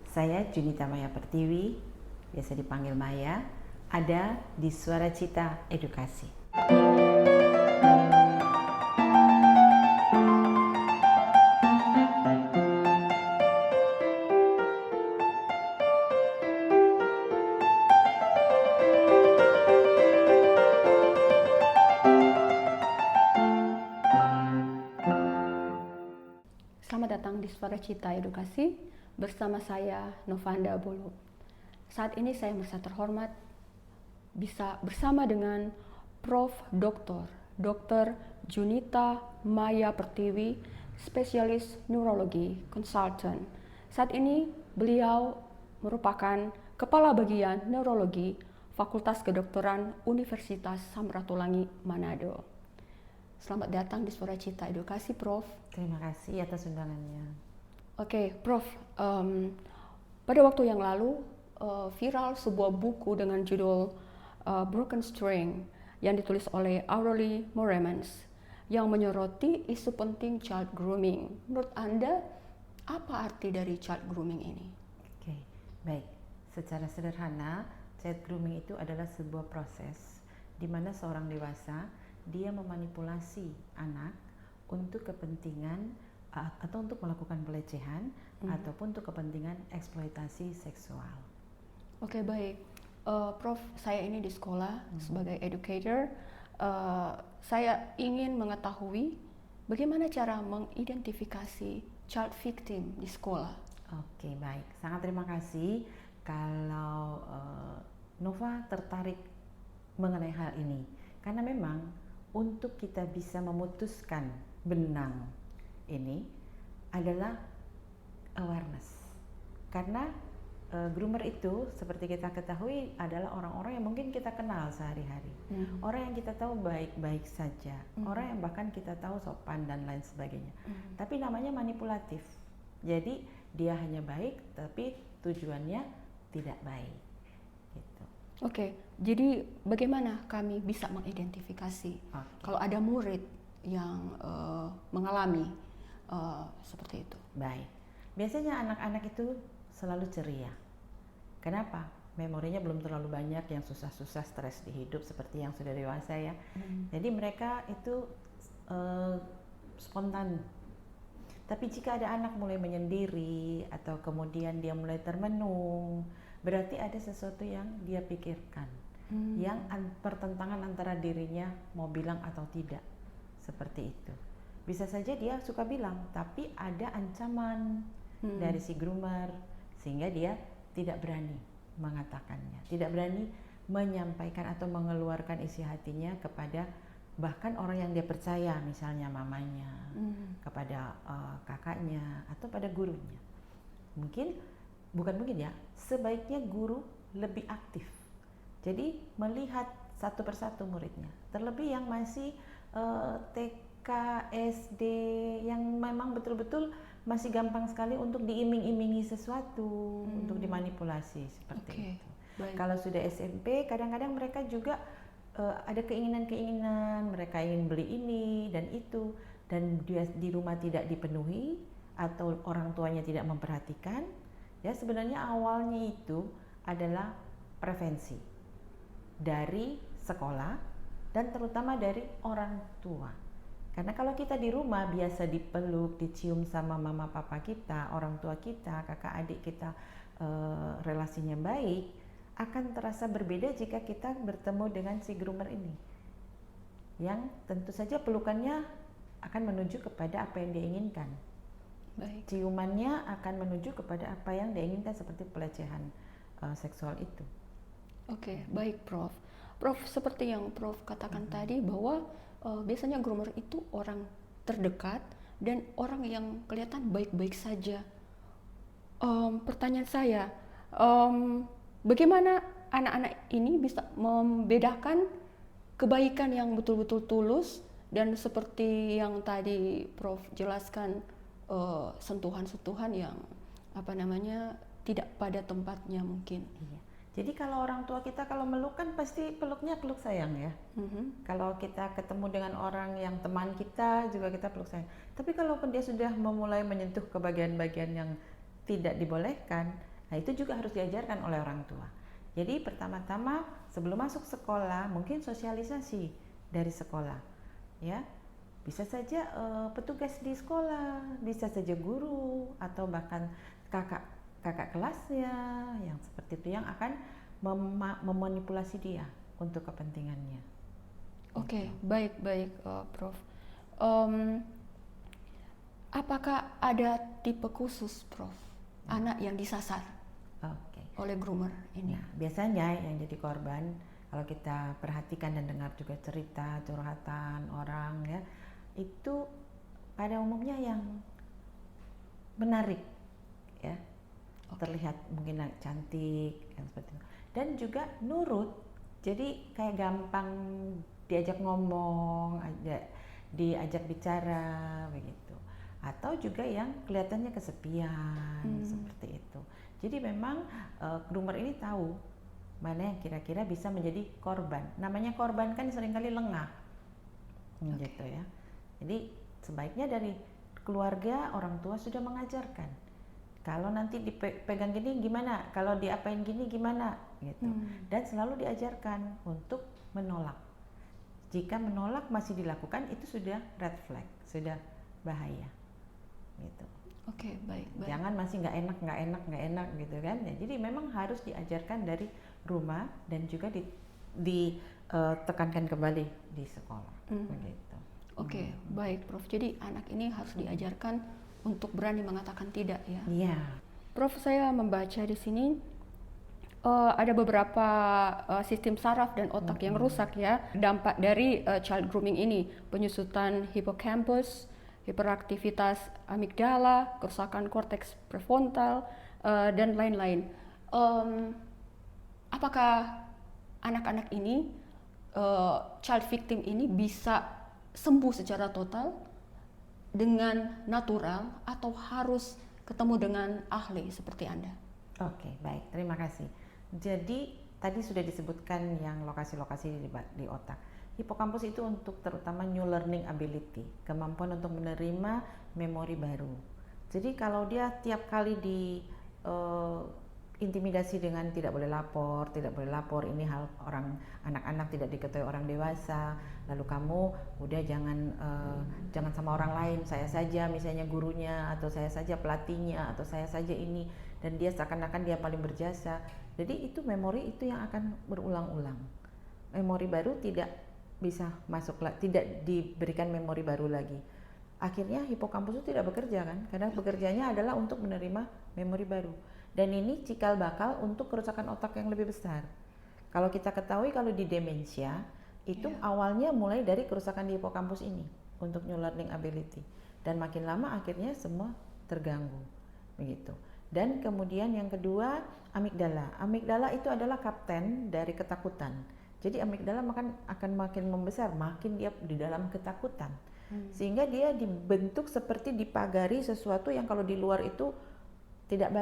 Saya Junita Maya Pertiwi, biasa dipanggil Maya, ada di Suara Cita Edukasi. Selamat datang di Suara Cita Edukasi bersama saya Novanda Bolo. Saat ini saya merasa terhormat bisa bersama dengan Prof. Dr. Junita Maya Pertiwi, spesialis neurologi, konsultan. Saat ini beliau merupakan Kepala Bagian Neurologi Fakultas Kedokteran Universitas Samratulangi Manado. Selamat datang di Suara Cita Edukasi, Prof. Terima kasih atas undangannya. Oke, Prof. Pada waktu yang lalu viral sebuah buku dengan judul Broken String yang ditulis oleh Aurelie Moermans yang menyoroti isu penting child grooming. Menurut Anda, apa arti dari child grooming ini? Oke, baik. Secara sederhana, child grooming itu adalah sebuah proses di mana seorang dewasa dia memanipulasi anak untuk kepentingan atau untuk melakukan pelecehan ataupun untuk kepentingan eksploitasi seksual. Oke, baik. Prof, saya ini di sekolah sebagai educator. Saya ingin mengetahui bagaimana cara mengidentifikasi child victim di sekolah. Oke, baik. Sangat terima kasih kalau Nova tertarik mengenai hal ini. Karena memang untuk kita bisa memutuskan benang ini adalah awareness. Karena groomer itu seperti kita ketahui adalah orang-orang yang mungkin kita kenal sehari-hari. Orang yang kita tahu baik-baik saja. Orang yang bahkan kita tahu sopan dan lain sebagainya. Tapi namanya manipulatif. Jadi dia hanya baik tapi tujuannya tidak baik. Gitu. Oke, jadi bagaimana kami bisa mengidentifikasi kalau ada murid yang mengalami seperti itu? Baik, biasanya anak-anak itu selalu ceria. Kenapa? Memorinya belum terlalu banyak yang susah-susah, stres di hidup seperti yang sudah dewasa ya. Jadi mereka itu spontan. Tapi jika ada anak mulai menyendiri atau kemudian dia mulai termenung, berarti ada sesuatu yang dia pikirkan, yang pertentangan antara dirinya mau bilang atau tidak, seperti itu. Bisa saja dia suka bilang, tapi ada ancaman dari si groomer, sehingga dia tidak berani mengatakannya, tidak berani menyampaikan atau mengeluarkan isi hatinya kepada bahkan orang yang dia percaya, misalnya mamanya, kepada kakaknya, atau pada gurunya. Bukan mungkin ya, sebaiknya guru lebih aktif. Jadi melihat satu persatu muridnya. Terlebih yang masih TK, SD, yang memang betul-betul masih gampang sekali untuk diiming-imingi sesuatu, untuk dimanipulasi seperti itu. Baik. Kalau sudah SMP, kadang-kadang mereka juga ada keinginan-keinginan, mereka ingin beli ini dan itu, dan dia di rumah tidak dipenuhi atau orang tuanya tidak memperhatikan. Ya, sebenarnya awalnya itu adalah prevensi dari sekolah dan terutama dari orang tua. Karena kalau kita di rumah biasa dipeluk, dicium sama mama papa kita, orang tua kita, kakak adik kita, relasinya baik, akan terasa berbeda jika kita bertemu dengan si groomer ini. Yang tentu saja pelukannya akan menuju kepada apa yang dia inginkan. Baik. Ciumannya akan menuju kepada apa yang diinginkan seperti pelecehan seksual itu. Oke, baik Prof. Prof, seperti yang Prof katakan tadi bahwa biasanya groomer itu orang terdekat dan orang yang kelihatan baik-baik saja. Pertanyaan saya, bagaimana anak-anak ini bisa membedakan kebaikan yang betul-betul tulus dan seperti yang tadi Prof jelaskan, sentuhan-sentuhan yang tidak pada tempatnya mungkin. Iya. Jadi kalau orang tua kita kalau meluk kan pasti peluknya peluk sayang ya. Kalau kita ketemu dengan orang yang teman kita juga kita peluk sayang. Tapi kalau dia sudah memulai menyentuh ke bagian-bagian yang tidak dibolehkan, Nah, itu juga harus diajarkan oleh orang tua. Jadi pertama-tama sebelum masuk sekolah mungkin sosialisasi dari sekolah, ya. Bisa saja petugas di sekolah, bisa saja guru atau bahkan kakak kelasnya yang seperti itu yang akan memanipulasi dia untuk kepentingannya. Oke, Gitu. baik Prof. Apakah ada tipe khusus Prof, anak yang disasar Oke. oleh groomer ini? Nah, biasanya yang jadi korban kalau kita perhatikan dan dengar juga cerita curhatan orang ya, itu pada umumnya yang menarik ya, terlihat mungkin cantik yang seperti itu, dan juga nurut, jadi kayak gampang diajak ngomong, diajak bicara begitu, atau juga yang kelihatannya kesepian seperti itu. Jadi memang groomer ini tahu mana yang kira-kira bisa menjadi korban. Namanya korban kan seringkali lengah, gitu ya. Jadi sebaiknya dari keluarga, orang tua sudah mengajarkan. Kalau nanti dipegang gini gimana, kalau diapain gini gimana, gitu. Dan selalu diajarkan untuk menolak. Jika menolak masih dilakukan, itu sudah red flag, sudah bahaya, gitu. Oke, baik. Jangan masih nggak enak gitu kan. Ya, jadi memang harus diajarkan dari rumah dan juga ditekankan kembali di sekolah. Begitu. Oke, baik Prof. Jadi anak ini harus diajarkan untuk berani mengatakan tidak ya. Iya. Prof, saya membaca di sini ada beberapa sistem saraf dan otak yang rusak ya. Dampak dari child grooming ini, penyusutan hippocampus, hiperaktivitas amigdala, kerusakan korteks prefrontal, dan lain-lain. Apakah anak-anak ini, child victim ini bisa sembuh secara total dengan natural atau harus ketemu dengan ahli seperti Anda? Oke, baik. Terima kasih. Jadi tadi sudah disebutkan yang lokasi-lokasi di otak. Hipokampus itu untuk terutama new learning ability, kemampuan untuk menerima memori baru. Jadi kalau dia tiap kali intimidasi dengan tidak boleh lapor, ini hal orang anak-anak tidak diketahui orang dewasa, lalu kamu udah jangan sama orang lain, saya saja misalnya gurunya, atau saya saja pelatihnya, atau saya saja ini, dan dia seakan-akan dia paling berjasa. Jadi itu memori itu yang akan berulang-ulang. Memori baru tidak bisa masuk, tidak diberikan memori baru lagi. Akhirnya hipokampus itu tidak bekerja kan, karena bekerjanya adalah untuk menerima memori baru. Dan ini cikal bakal untuk kerusakan otak yang lebih besar. Kalau kita ketahui kalau di demensia itu awalnya mulai dari kerusakan di hipokampus ini untuk new learning ability, dan makin lama akhirnya semua terganggu begitu. Dan kemudian yang kedua, amigdala. Amigdala itu adalah kapten dari ketakutan. Jadi amigdala akan makin membesar, makin dia di dalam ketakutan. Sehingga dia dibentuk seperti dipagari sesuatu yang kalau di luar itu tidak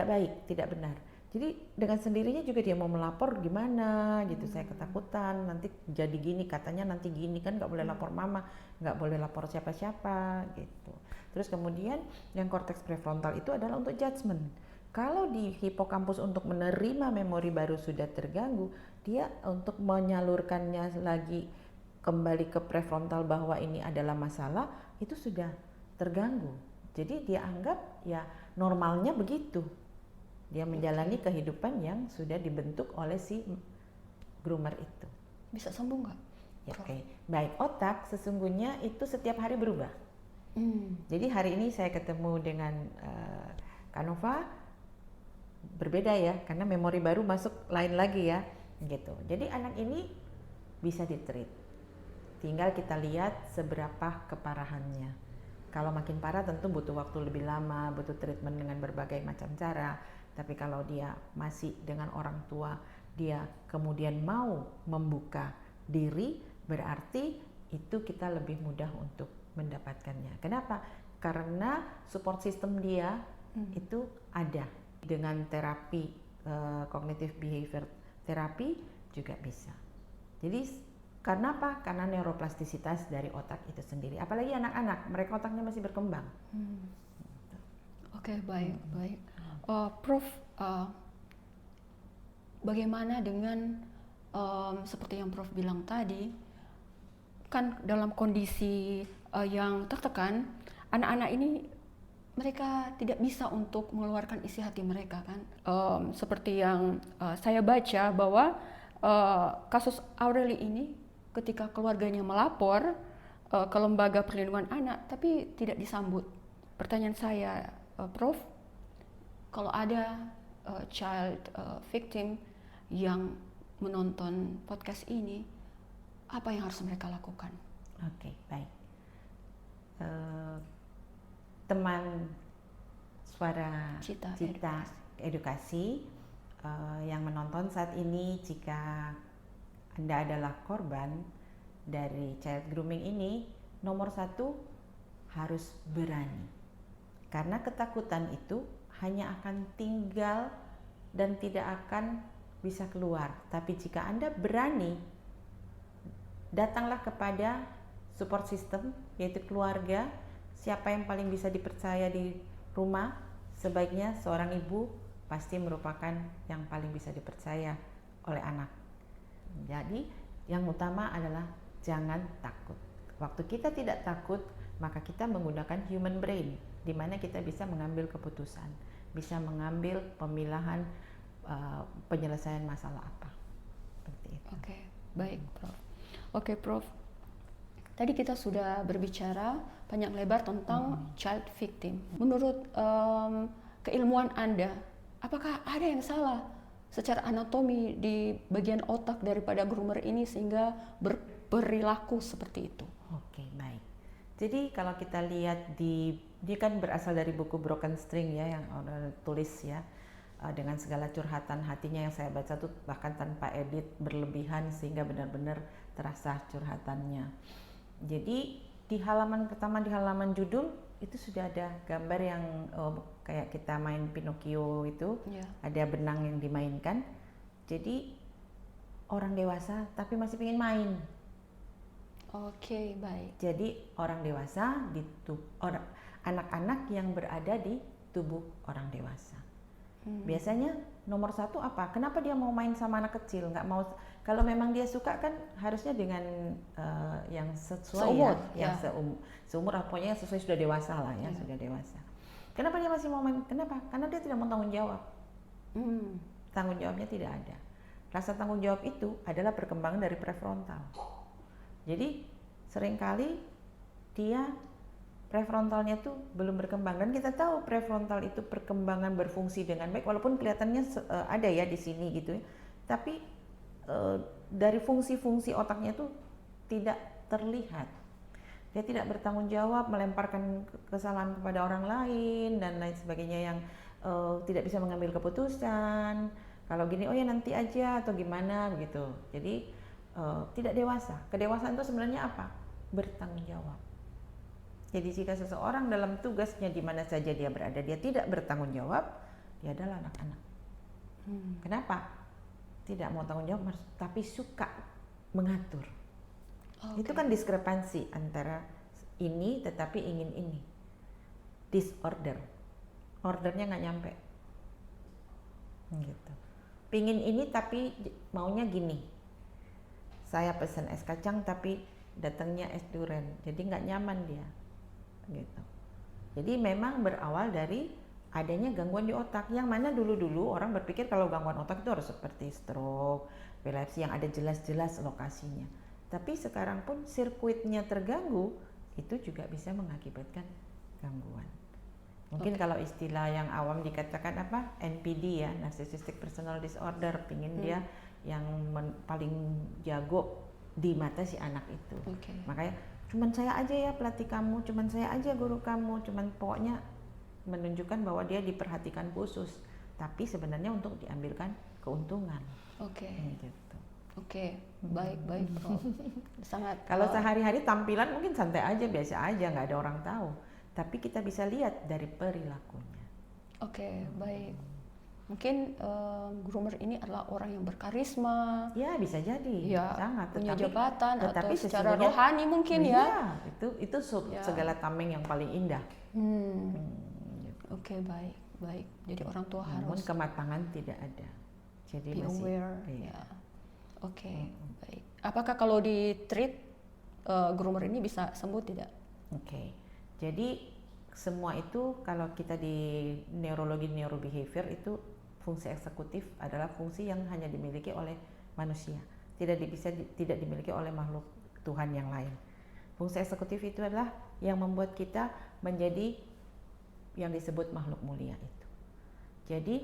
baik, tidak benar. Jadi dengan sendirinya juga dia mau melapor gimana gitu, saya ketakutan nanti jadi gini, katanya nanti gini kan, nggak boleh lapor mama, nggak boleh lapor siapa-siapa gitu. Terus kemudian yang korteks prefrontal itu adalah untuk judgment. Kalau di hipokampus untuk menerima memori baru sudah terganggu, dia untuk menyalurkannya lagi kembali ke prefrontal bahwa ini adalah masalah, itu sudah terganggu. Jadi dia anggap ya normalnya begitu. Dia menjalani kehidupan yang sudah dibentuk oleh si groomer itu. Bisa sembuh nggak? Ya, oke. Baik, otak sesungguhnya itu setiap hari berubah. Jadi hari ini saya ketemu dengan Kanova, berbeda ya, karena memori baru masuk lain lagi ya, gitu. Jadi anak ini bisa ditreat. Tinggal kita lihat seberapa keparahannya. Kalau makin parah tentu butuh waktu lebih lama, butuh treatment dengan berbagai macam cara. Tapi kalau dia masih dengan orang tua, dia kemudian mau membuka diri, berarti itu kita lebih mudah untuk mendapatkannya. Kenapa? Karena support system dia itu ada. Dengan terapi cognitive behavior terapi juga bisa. Jadi karena apa? Karena neuroplastisitas dari otak itu sendiri. Apalagi anak-anak, mereka otaknya masih berkembang. Oke, baik. Prof, uh, bagaimana dengan seperti yang Prof bilang tadi, kan dalam kondisi yang tertekan, anak-anak ini mereka tidak bisa untuk mengeluarkan isi hati mereka kan. Seperti yang saya baca bahwa kasus Aureli ini ketika keluarganya melapor ke lembaga perlindungan anak tapi tidak disambut. Pertanyaan saya, Prof, kalau ada child victim yang menonton podcast ini, apa yang harus mereka lakukan? Oke, baik. Teman suara Cita Edukasi yang menonton saat ini, jika Anda adalah korban dari child grooming ini, nomor 1 harus berani. Karena ketakutan itu hanya akan tinggal dan tidak akan bisa keluar. Tapi jika Anda berani, datanglah kepada support system, yaitu keluarga. Siapa yang paling bisa dipercaya di rumah? Sebaiknya seorang ibu pasti merupakan yang paling bisa dipercaya oleh anak. Jadi yang utama adalah jangan takut. Waktu kita tidak takut, maka kita menggunakan human brain, di mana kita bisa mengambil keputusan, bisa mengambil pemilahan penyelesaian masalah apa. Seperti itu. Oke, baik Prof. Oke Prof, tadi kita sudah berbicara panjang lebar tentang child victim. Menurut keilmuan Anda, apakah ada yang salah secara anatomi di bagian otak daripada groomer ini sehingga berperilaku seperti itu? Oke, baik. Jadi kalau kita lihat dia kan berasal dari buku Broken String ya, yang tulis ya, dengan segala curhatan hatinya yang saya baca tuh bahkan tanpa edit, berlebihan sehingga benar-benar terasa curhatannya. Jadi di halaman pertama, di halaman judul itu sudah ada gambar yang kayak kita main Pinocchio itu, ada benang yang dimainkan. Jadi orang dewasa tapi masih ingin main. Oke, baik. Jadi orang dewasa anak-anak yang berada di tubuh orang dewasa. Biasanya nomor 1 apa? Kenapa dia mau main sama anak kecil? Nggak mau. Kalau memang dia suka kan harusnya dengan yang sesuai seumur, yang seumur, pokoknya sesuai, sudah dewasa lah ya, sudah dewasa. Kenapa dia masih mau main? Kenapa? Karena dia tidak mau tanggung jawab. Tanggung jawabnya tidak ada. Rasa tanggung jawab itu adalah perkembangan dari prefrontal. Jadi seringkali dia prefrontalnya tuh belum berkembang, dan kita tahu prefrontal itu perkembangan berfungsi dengan baik walaupun kelihatannya ada ya di sini gitu ya, tapi dari fungsi-fungsi otaknya tuh tidak terlihat. Dia tidak bertanggung jawab, melemparkan kesalahan kepada orang lain dan lain sebagainya, yang tidak bisa mengambil keputusan. Kalau gini, oh ya nanti aja atau gimana begitu. Jadi tidak dewasa. Kedewasaan itu sebenarnya apa? Bertanggung jawab. Jadi jika seseorang dalam tugasnya di mana saja dia berada, dia tidak bertanggung jawab, dia adalah anak-anak. Kenapa? Tidak mau tanggung jawab, tapi suka mengatur. Itu kan diskrepansi antara ini tetapi ingin ini. Disorder. Ordernya nggak nyampe. Gitu. Pingin ini tapi maunya gini. Saya pesan es kacang tapi datangnya es durian. Jadi nggak nyaman dia. Gitu. Jadi memang berawal dari adanya gangguan di otak, yang mana dulu-dulu orang berpikir kalau gangguan otak itu harus seperti stroke, epilepsi yang ada jelas-jelas lokasinya. Tapi sekarang pun sirkuitnya terganggu, itu juga bisa mengakibatkan gangguan. Mungkin kalau istilah yang awam dikatakan apa? NPD ya, Narcissistic Personal Disorder, pingin dia yang paling jago di mata si anak itu. Makanya cuman saya aja ya pelatih kamu, cuman saya aja guru kamu, cuman pokoknya menunjukkan bahwa dia diperhatikan khusus, tapi sebenarnya untuk diambilkan keuntungan. Gitu. Baik Prof. Sangat. Kalau sehari-hari tampilan mungkin santai aja, biasa aja, nggak ada orang tahu, tapi kita bisa lihat dari perilakunya. Baik. Mungkin groomer ini adalah orang yang berkarisma. Ya bisa jadi. Ya, sangat. Punya jabatan tetapi atau secara rohani mungkin ya. Itu segala tameng yang paling indah. Baik. baik. Jadi orang tua namun harus kematangan tidak ada. Jadi be masih aware. iya. Ya. Oke, baik. Apakah kalau di treat groomer ini bisa sembuh tidak? Oke. Jadi semua itu kalau kita di neurologi neurobehavior itu fungsi eksekutif adalah fungsi yang hanya dimiliki oleh manusia. Tidak dimiliki oleh makhluk Tuhan yang lain. Fungsi eksekutif itu adalah yang membuat kita menjadi yang disebut makhluk mulia itu. Jadi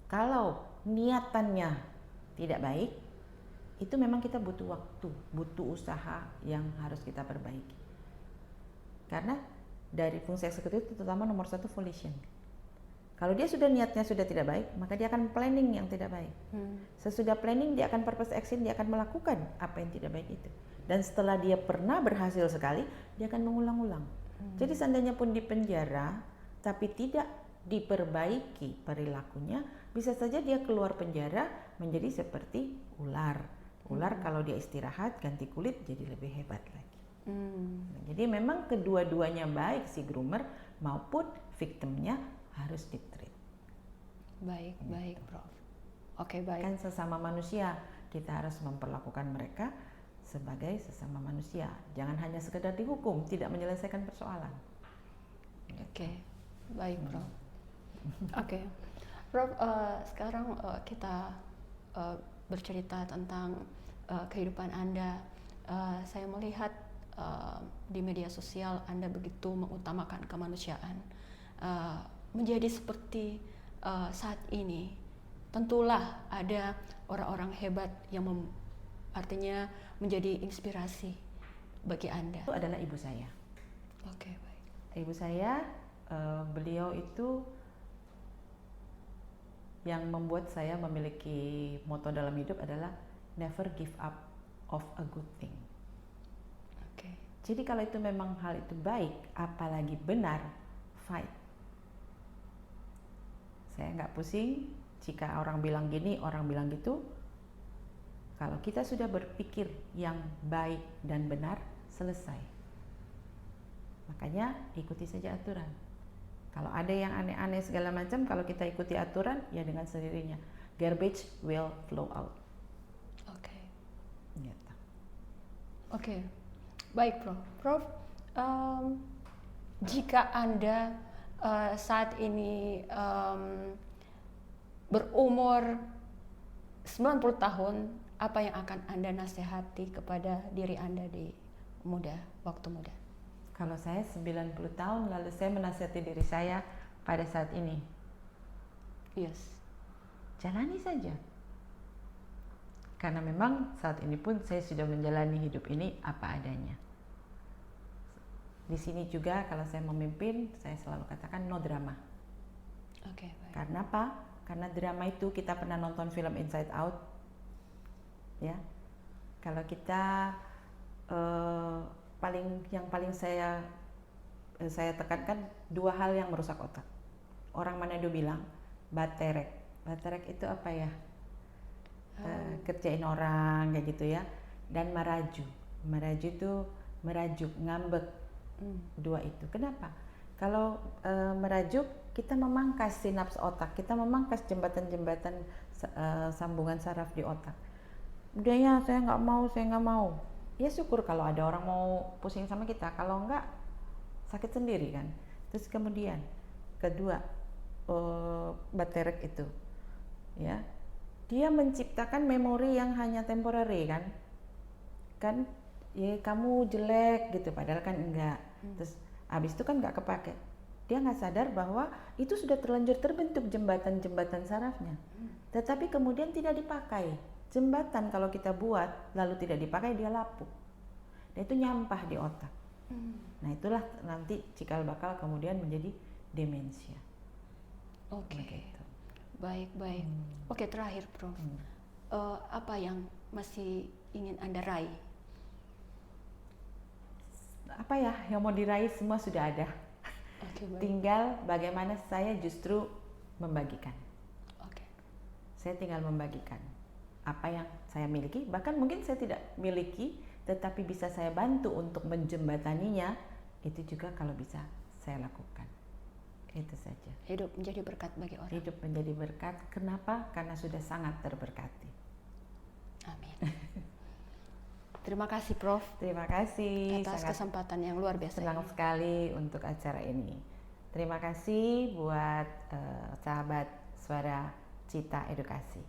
kalau niatannya tidak baik, itu memang kita butuh waktu, butuh usaha yang harus kita perbaiki. Karena dari fungsi eksekutif itu terutama nomor 1 volition. Kalau dia sudah niatnya sudah tidak baik, maka dia akan planning yang tidak baik. Sesudah planning dia akan purpose action, dia akan melakukan apa yang tidak baik itu. Dan setelah dia pernah berhasil sekali, dia akan mengulang-ulang. Jadi seandainya pun di penjara, tapi tidak diperbaiki perilakunya, bisa saja dia keluar penjara menjadi seperti ular. Ular kalau dia istirahat, ganti kulit jadi lebih hebat lagi. Nah, jadi memang kedua-duanya baik, si groomer maupun victimnya harus ditreat. Baik, baik, Prof. Oke, baik. Kan sesama manusia, kita harus memperlakukan mereka sebagai sesama manusia. Jangan hanya sekedar dihukum, tidak menyelesaikan persoalan. Oke, baik, Prof. Oke, Prof, sekarang kita bercerita tentang kehidupan Anda. Saya melihat di media sosial Anda begitu mengutamakan kemanusiaan. Menjadi seperti saat ini, tentulah ada orang-orang hebat yang artinya menjadi inspirasi bagi Anda. Itu adalah ibu saya. Oke, baik. Ibu saya, beliau itu yang membuat saya memiliki moto dalam hidup adalah never give up of a good thing. Oke. Jadi kalau itu memang hal itu baik, apalagi benar, fight. Saya nggak pusing jika orang bilang gini, orang bilang gitu. Kalau kita sudah berpikir yang baik dan benar, selesai. Makanya ikuti saja aturan. Kalau ada yang aneh-aneh segala macam, kalau kita ikuti aturan, ya dengan sendirinya. Garbage will flow out. Oke. Gitu. Oke. Baik, Prof. Prof, jika Anda saat ini berumur 90 tahun, apa yang akan Anda nasihati kepada diri Anda di waktu muda? Kalau saya 90 tahun, lalu saya menasihati diri saya pada saat ini. Yes. Jalani saja. Karena memang saat ini pun saya sudah menjalani hidup ini apa adanya. Di sini juga kalau saya memimpin, saya selalu katakan no drama. Oke, baik. Karena apa? Karena drama itu kita pernah nonton film Inside Out, ya. Kalau kita yang paling saya tekankan dua hal yang merusak otak. Orang Manado bilang baterek. Baterek itu apa ya? Kerjain orang kayak gitu ya. Dan maraju. Maraju itu merajuk, ngambek. Dua itu. Kenapa? Kalau merajuk, kita memangkas sinaps otak, kita memangkas jembatan-jembatan sambungan saraf di otak. Udah ya, saya nggak mau. Ya syukur kalau ada orang mau pusing sama kita. Kalau enggak, sakit sendiri kan. Terus kemudian kedua, baterek itu, ya, dia menciptakan memori yang hanya temporary kan ya kamu jelek gitu, padahal kan enggak. Terus habis itu kan nggak kepake. Dia nggak sadar bahwa itu sudah terlanjur terbentuk jembatan-jembatan sarafnya. Tetapi kemudian tidak dipakai. Jembatan kalau kita buat lalu tidak dipakai, dia lapuk. Dan itu nyampah di otak. Nah itulah nanti cikal bakal kemudian menjadi demensia. Oke. Begitu. Baik. Oke, terakhir, Prof. Apa yang masih ingin Anda raih? Apa ya yang mau diraih semua sudah ada. Oke, baik. Tinggal bagaimana saya justru membagikan. Oke. Saya tinggal membagikan apa yang saya miliki, bahkan mungkin saya tidak miliki, tetapi bisa saya bantu untuk menjembataninya, itu juga kalau bisa saya lakukan. Itu saja. Hidup menjadi berkat bagi orang. Hidup menjadi berkat. Kenapa? Karena sudah sangat terberkati. Amin. Terima kasih Prof. Terima kasih. Atas Sangat kesempatan yang luar biasa. senang ini. sekali untuk acara ini. Terima kasih buat sahabat Suara Cita Edukasi.